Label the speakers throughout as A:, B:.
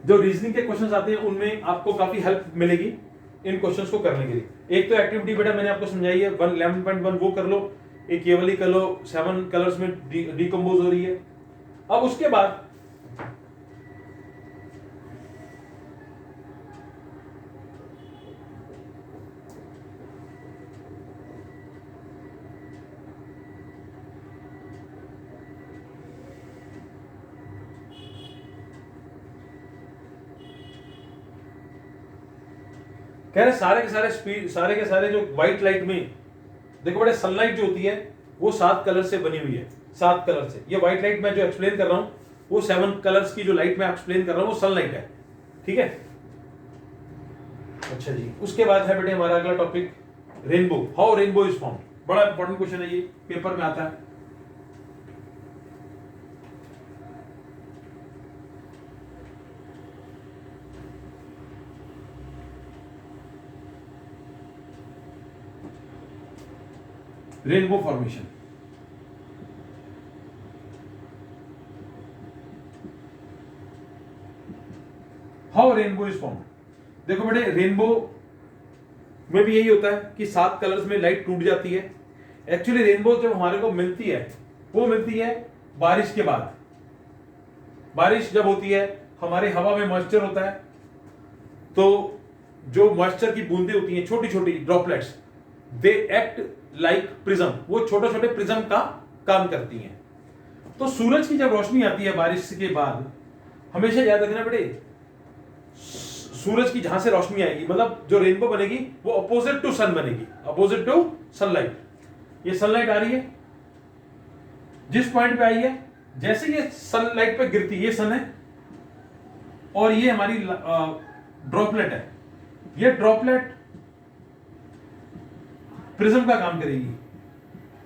A: जो रीजनिंग के क्वेश्चंस आते हैं उनमें आपको काफी हेल्प मिलेगी इन क्वेश्चंस को करने के लिए। एक तो एक्टिविटी बेटा मैंने आपको समझाई है 11.1 वो कर लो, एक ये वाली कर लो, 7 कलर्स में डिकम्पोज हो रही है। अब उसके बाद कह रहे सारे के सारे स्पीड, सारे के सारे जो व्हाइट लाइट में देखो बड़े सनलाइट जो होती है वो 7 कलर से बनी हुई है, 7 कलर से। ये व्हाइट लाइट मैं जो एक्सप्लेन कर रहा हूं वो 7 कलर्स की जो लाइट मैं एक्सप्लेन कर रहा हूं वो सनलाइट है, ठीक है। अच्छा जी, उसके बाद है बेटे हमारा अगला topic rainbow, how rainbow is form. बड़ा इंपॉर्टेंट क्वेश्चन है, ये पेपर में आता है। Rainbow formation, how rainbow is form. देखो बेटे रेनबो में भी यही होता है कि 7 कलर्स में लाइट टूट जाती है। एक्चुअली रेनबो जब हमारे को मिलती है वो मिलती है बारिश के बाद। बारिश जब होती है हमारे हवा में मॉइस्चर होता है, तो जो मॉइस्चर की बूंदें होती हैं छोटी छोटी droplets, they act like prism, वो छोटे छोटे प्रिज्म का काम करती हैं। तो सूरज की जब रोशनी आती है बारिश के बाद, हमेशा याद रखना बेटे सूरज की जहां से रोशनी आएगी मतलब जो रेनबो बनेगी वो अपोजिट टू सन बनेगी, अपोजिट टू सनलाइट। ये सनलाइट आ रही है, जिस पॉइंट पे आई है जैसे ये सनलाइट पे गिरती है, ये सन है और ये हमारी ड्रॉपलेट है। ये ड्रॉपलेट प्रिज्म का काम करेगी।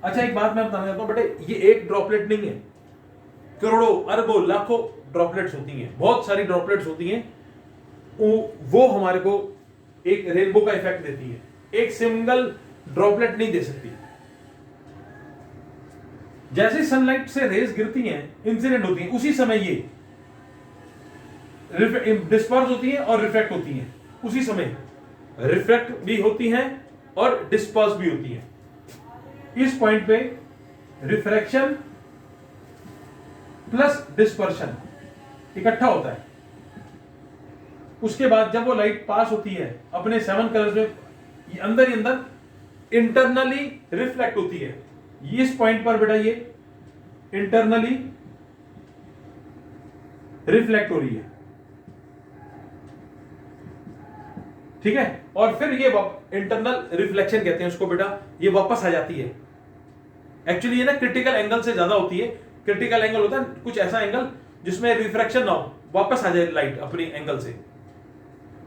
A: अच्छा एक बात मैं बताना चाहता हूं बेटे, ये एक ड्रॉपलेट नहीं है, करोड़ों अरबों लाखों ड्रॉपलेट्स होती हैं, बहुत सारी ड्रॉपलेट्स होती हैं। वो हमारे को एक रेनबो का इफेक्ट देती है, एक सिंगल ड्रॉपलेट नहीं दे सकती। जैसे सनलाइट से रेज गिरती हैं, इंसिडेंट होती हैं, उसी समय ये डिस्पर्स होती हैं और रिफ्लेक्ट होती हैं। उसी समय रिफ्लेक्ट भी होती हैं और डिस्पर्स भी होती हैं। इस पॉइंट पे रिफ्रैक्शन प्लस डिस्पर्शन इकट्ठा होता है। उसके बाद जब वो लाइट पास होती है अपने 7 कलर्स में, ये अंदर ही अंदर इंटरनली रिफ्लेक्ट होती है। इस पॉइंट पर बेटा ये इंटरनली रिफ्लेक्ट हो रही है, ठीक है। और फिर ये इंटरनल रिफ्लेक्शन कहते हैं उसको बेटा, ये वापस आ जाती है। एक्चुअली ये ना क्रिटिकल एंगल से ज्यादा होती है। क्रिटिकल एंगल होता है कुछ ऐसा एंगल जिसमें रिफ्रैक्शन ना हो, वापस आ जाए लाइट अपनी एंगल से।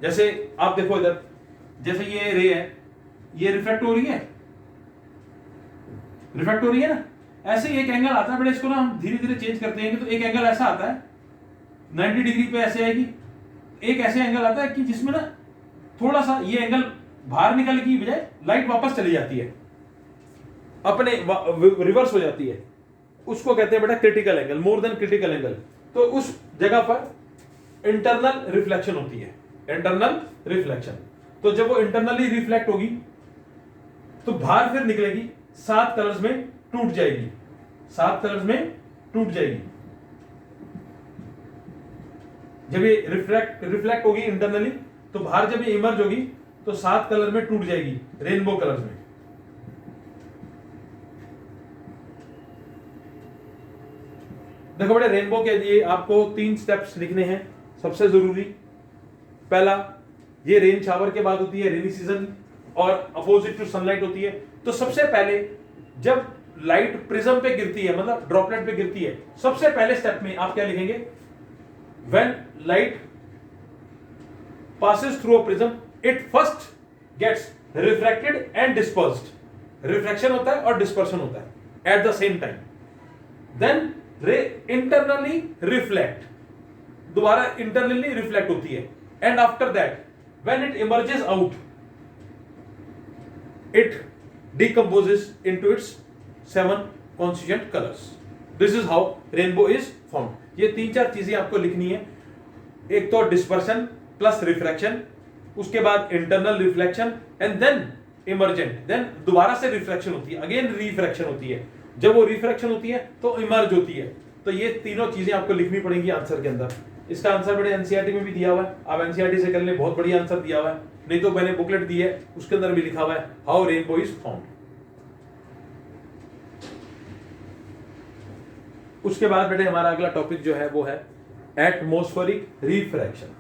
A: जैसे आप देखो इधर, जैसे ये रे है, ये रिफ्लेक्ट हो रही है, रिफ्लेक्ट हो रही है ना, ऐसे एक एंगल आता है बेटा, इसको ना हम धीरे धीरे चेंज करते हैं। तो एक एंगल ऐसा आता है 90 डिग्री पे ऐसे आएगी, एक ऐसे एंगल आता है कि जिसमें ना थोड़ा सा ये एंगल बाहर निकलने की बजाय लाइट वापस चली जाती है, अपने रिवर्स हो जाती है। उसको कहते हैं बेटा critical angle, more than critical angle. तो उस जगह पर इंटरनल रिफ्लेक्शन होती है, इंटरनल रिफ्लेक्शन। तो जब वो इंटरनली रिफ्लेक्ट होगी तो बाहर फिर निकलेगी, 7 कलर्स में टूट जाएगी, 7 कलर्स में टूट जाएगी। जब ये रिफ्लेक्ट होगी इंटरनली तो बाहर जब ये इमर्ज होगी तो 7 कलर में टूट जाएगी, रेनबो कलर्स में। देखो बेटे रेनबो के लिए आपको 3 स्टेप्स लिखने हैं सबसे जरूरी। पहला, ये रेन शावर के बाद होती है, रेनी सीजन, और अपोजिट टू सनलाइट होती है। तो सबसे पहले जब लाइट प्रिज्म पे गिरती है, मतलब ड्रॉपलेट पे गिरती है, सबसे पहले स्टेप में आप क्या लिखेंगे? When light passes through a prism, it first gets refracted and dispersed. Refraction होता है और डिस्पर्शन होता है at the same time. Then ray internally reflect, दोबारा internally reflect होती है, and after that when it emerges out, it decomposes into its 7 constituent colors. This is how rainbow is formed. ये 3-4 चीजें आपको लिखनी है। एक तो डिस्पर्शन प्लस रिफ्रैक्शन, उसके बाद internal reflection and then emergent, then दोबारा से रिफ्रैक्शन होती है, अगेन रिफ्रैक्शन होती है। जब वो रिफ्रैक्शन होती है तो इमर्ज होती है। तो ये तीनों चीजें आपको लिखनी पड़ेंगी आंसर के अंदर। इसका आंसर बड़े एनसीईआरटी में भी दिया हुआ है, आप एनसीईआरटी से कर लें, बहुत बढ़िया आंसर दिया हुआ है। नहीं तो मैंने बुकलेट दी है, उसके अंदर भी लिखा हुआ है हाउ रेनबो इज फाउंड। उसके बाद बेटे हमारा अगला टॉपिक जो है वो है एटमॉस्फेरिक रिफ्रैक्शन।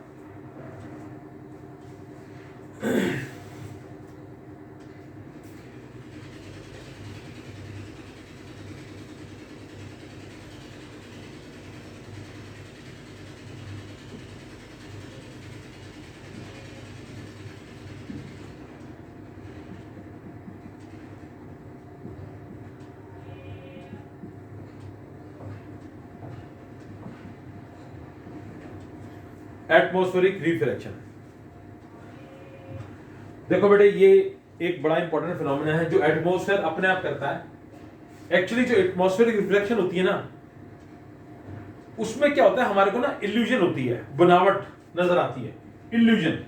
A: एटमॉस्फेरिक रिफ्रैक्शन, देखो बेटे ये एक बड़ा इंपॉर्टेंट फिनोमेना है जो एटमॉस्फेयर अपने आप करता है। एक्चुअली जो एटमॉस्फेरिक रिफ्लेक्शन होती है ना, उसमें क्या होता है, हमारे को ना इल्यूजन होती है, बनावट नजर आती है, इल्यूजन।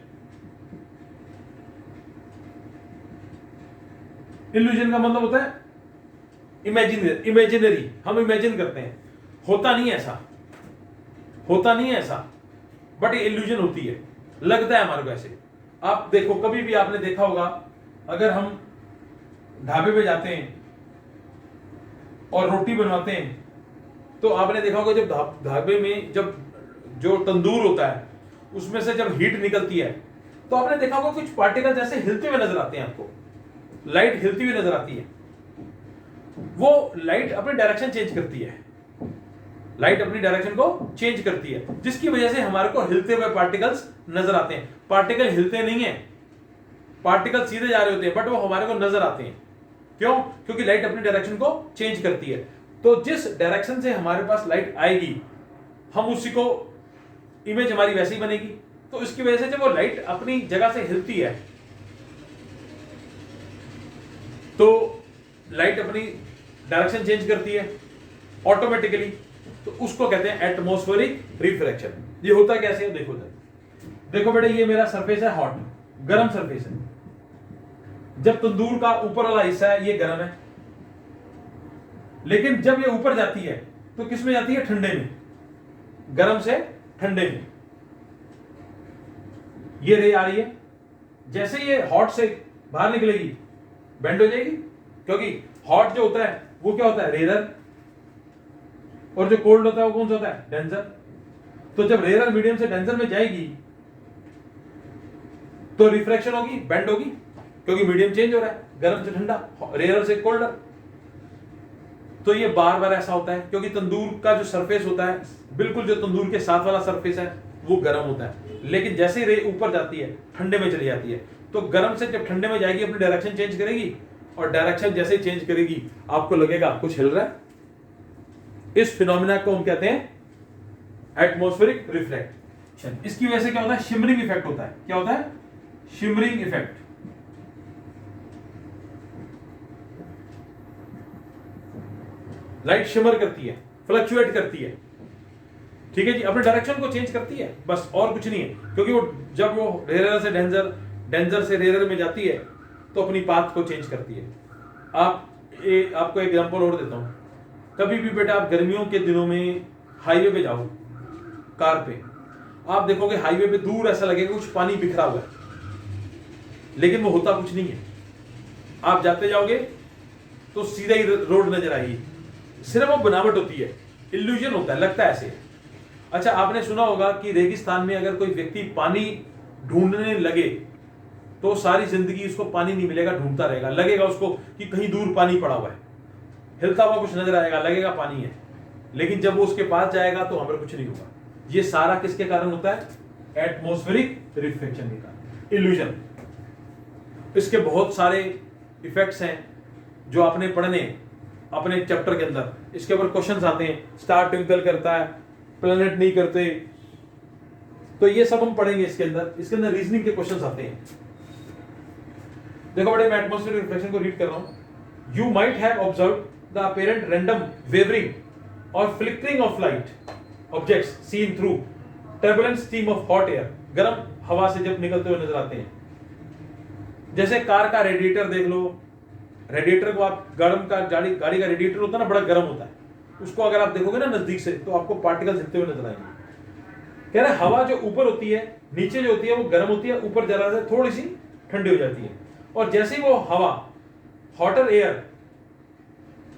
A: इल्यूजन का मतलब होता है इमेजिनरी, हम इमेजिन करते हैं, होता नहीं ऐसा, होता नहीं है ऐसा, बट ये इल्यूजन होती है, लगता है हमारे को ऐसे। आप देखो, कभी भी आपने देखा होगा, अगर हम ढाबे पे जाते हैं और रोटी बनवाते हैं तो आपने देखा होगा जब ढाबे में जब जो तंदूर होता है उसमें से जब हीट निकलती है तो आपने देखा होगा कुछ पार्टिकल जैसे हिलते हुए नजर आते हैं, आपको लाइट हिलती हुई नजर आती है। वो लाइट अपनी डायरेक्शन चेंज करती है, लाइट अपनी डायरेक्शन को चेंज करती है, जिसकी वजह से हमारे को हिलते हुए पार्टिकल्स नजर आते हैं। पार्टिकल हिलते नहीं है, पार्टिकल सीधे जा रहे होते हैं, बट वो हमारे को नजर आते हैं। क्यों? क्योंकि लाइट अपनी डायरेक्शन को चेंज करती है। तो जिस डायरेक्शन से हमारे पास लाइट आएगी, हम उसी को, इमेज हमारी वैसी ही बनेगी। तो इसकी वजह से जब वो लाइट अपनी जगह से हिलती है तो लाइट अपनी डायरेक्शन चेंज करती है ऑटोमेटिकली, तो उसको कहते हैं एटमॉस्फेरिक रिफ्रैक्शन। ये होता कैसे है, देखो देखो बेटे, ये मेरा सरफेस है हॉट, गर्म सरफेस है। जब तंदूर का ऊपर वाला हिस्सा है ये गर्म है, लेकिन जब ये ऊपर जाती है तो किस में जाती है, ठंडे में, गर्म से ठंडे में। ये रे आ रही है, जैसे ये हॉट से बाहर निकलेगी बेंड हो जाएगी, क्योंकि हॉट जो होता है वो क्या होता है, रेयर, और जो कोल्ड होता है वो कौन सा होता है, डेंसर। तो जब रेयर मीडियम से डेंसर में जाएगी तो रिफ्रैक्शन होगी, बेंड होगी, क्योंकि मीडियम चेंज हो रहा है, गर्म से ठंडा, रेयर से कोल्डर। तो ये बार बार ऐसा होता है, क्योंकि तंदूर का जो सरफेस होता है, बिल्कुल जो तंदूर के साथ वाला सरफेस है वो गर्म होता है, लेकिन जैसे रे ऊपर जाती है ठंडे में चली जाती है। तो गर्म से जब ठंडे में जाएगी अपनी डायरेक्शन चेंज करेगी, और डायरेक्शन जैसे चेंज करेगी आपको लगेगा कुछ हिल रहा है। इस फिनोमेना को हम कहते हैं एटमॉस्फेरिक रिफ्लेक्शन। इसकी वजह से क्या होता है, शिमरिंग इफेक्ट होता है। क्या होता है, शिमरिंग इफेक्ट। लाइट शिमर करती है, फ्लक्चुएट करती है, ठीक है जी, अपने डायरेक्शन को चेंज करती है, बस और कुछ नहीं है। क्योंकि वो जब वो रेयर से डेंजर, डेंजर से रेयर में जाती है तो अपनी पाथ को चेंज करती है। आपको एग्जांपल और देता हूं, कभी भी बेटा आप गर्मियों के दिनों में हाईवे पे जाओ कार पे, आप देखोगे हाईवे पे दूर ऐसा लगेगा कुछ पानी बिखरा हुआ है, लेकिन वो होता कुछ नहीं है। आप जाते जाओगे तो सीधा ही रोड नजर आएगी, सिर्फ वो बनावट होती है, इल्यूजन होता है, लगता है ऐसे। अच्छा, आपने सुना होगा कि रेगिस्तान में अगर कोई व्यक्ति पानी ढूंढने लगे तो सारी जिंदगी उसको पानी नहीं मिलेगा, ढूंढता रहेगा, लगेगा उसको कि कहीं दूर पानी पड़ा हुआ है, हिलता हुआ कुछ नजर आएगा, लगेगा पानी है, लेकिन जब वो उसके पास जाएगा तो हमें कुछ नहीं होगा। ये सारा किसके कारण होता है, एटमॉस्फेरिक रिफ्लेक्शन के कारण, इल्यूजन। इसके बहुत सारे इफेक्ट्स हैं जो आपने पढ़ने अपने चैप्टर के अंदर, इसके ऊपर क्वेश्चंस आते हैं, स्टार ट्विंकल करता है, प्लैनेट नहीं करते, तो ये सब हम पढ़ेंगे इसके अंदर रीजनिंग के क्वेश्चंस आते हैं। देखो बड़े, मैं एटमॉस्फेरिक रिफ्लेक्शन को रीड कर रहा हूं। You might have observed the apparent random wavering और flickering of light objects seen through turbulent steam of hot air, गर्म हवा से जब निकलते हुए नजर आते हैं। जैसे कार का रेडिएटर देख लो, रेडिएटर को आप गर्म का गाड़ी का रेडिएटर होता है ना, बड़ा गर्म होता है, उसको अगर आप देखोगे ना नजदीक से तो आपको पार्टिकल्स हिलते हुए नजर आएंगे। कह रहे हवा जो ऊपर होती है, नीचे जो होती है वो गर्म होती है, ऊपर जरा से थोड़ी सी ठंडी हो जाती है। और जैसे ही वो हवा hotter air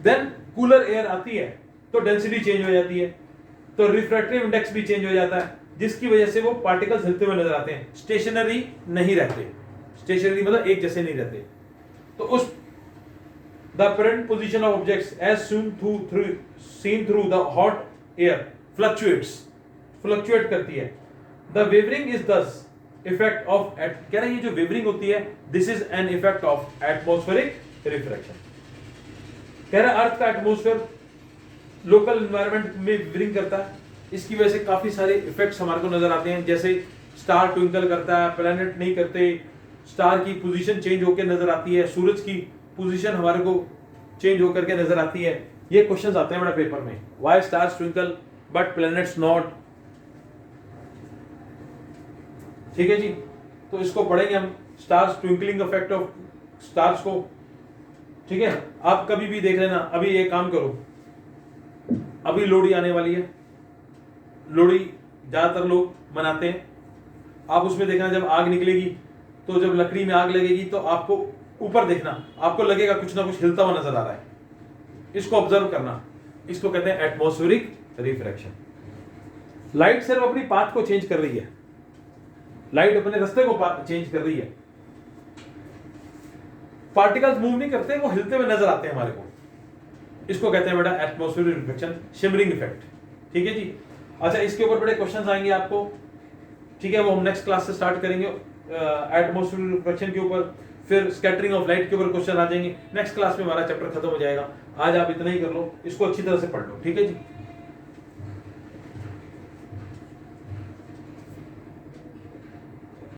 A: then cooler air आती है तो डेंसिटी चेंज हो जाती है, तो रिफ्रैक्टिव इंडेक्स भी चेंज हो जाता है, जिसकी वजह से वो पार्टिकल्स हिलते हुए नजर आते हैं, स्टेशनरी नहीं रहते। स्टेशनरी मतलब एक जैसे नहीं रहते। तो उस the apparent position of objects as seen through the hot air fluctuate करती है। The wavering is thus effect of कह रहे हैं ये जो wavering होती है this is an effect of atmospheric refraction। कह रहा है अर्थ का एटमोस्फेयर लोकल एनवायरनमेंट में wavering करता है, इसकी वजह से काफी सारे इफेक्ट्स हमारे को नजर आते हैं, जैसे स्टार ट्विंकल करता है, प्लैनेट नहीं करते, स्टार की पोजीशन चेंज होकर नजर आती है, सूरज की पोजीशन हमारे को चेंज होकर के नजर आती है। ये क्वेश्चंस आते हैं बड़ा पेपर में, why stars twinkle but planets not. ठीक है जी, तो इसको पढ़ेंगे हम, stars twinkling effect of stars को। ठीक है, आप कभी भी देख लेना। अभी एक काम करो, अभी लोहड़ी आने वाली है, लोहड़ी ज्यादातर लोग मनाते हैं, आप उसमें देखना जब आग निकलेगी तो जब लकड़ी में आग लगेगी तो आपको ऊपर देखना, आपको लगेगा कुछ ना कुछ हिलता हुआ नजर आ रहा है, इसको ऑब्जर्व करना, इसको कहते हैं एटमॉस्फेरिक रिफ्रैक्शन। लाइट सिर्फ अपनी पाथ को चेंज कर रही है, लाइट अपने रास्ते को चेंज कर रही है, पार्टिकल्स मूव नहीं करते, वो हिलते हुए नजर आते हैं हमारे को, इसको कहते हैं बेटा एटमॉस्फेरिक रिफ्रैक्शन, शिमरिंग इफेक्ट। ठीक है जी। अच्छा, इसके ऊपर बड़े क्वेश्चंस आएंगे आपको, ठीक है, वो हम नेक्स्ट क्लास से स्टार्ट करेंगे एटमॉस्फेरिक रिफ्रैक्शन के ऊपर, फिर स्कैटरिंग ऑफ लाइट के ऊपर क्वेश्चन आ जाएंगे। नेक्स्ट क्लास में हमारा चैप्टर खत्म हो जाएगा। आज आप इतना ही कर लो, इसको अच्छी तरह से पढ़ लो। ठीक है जी।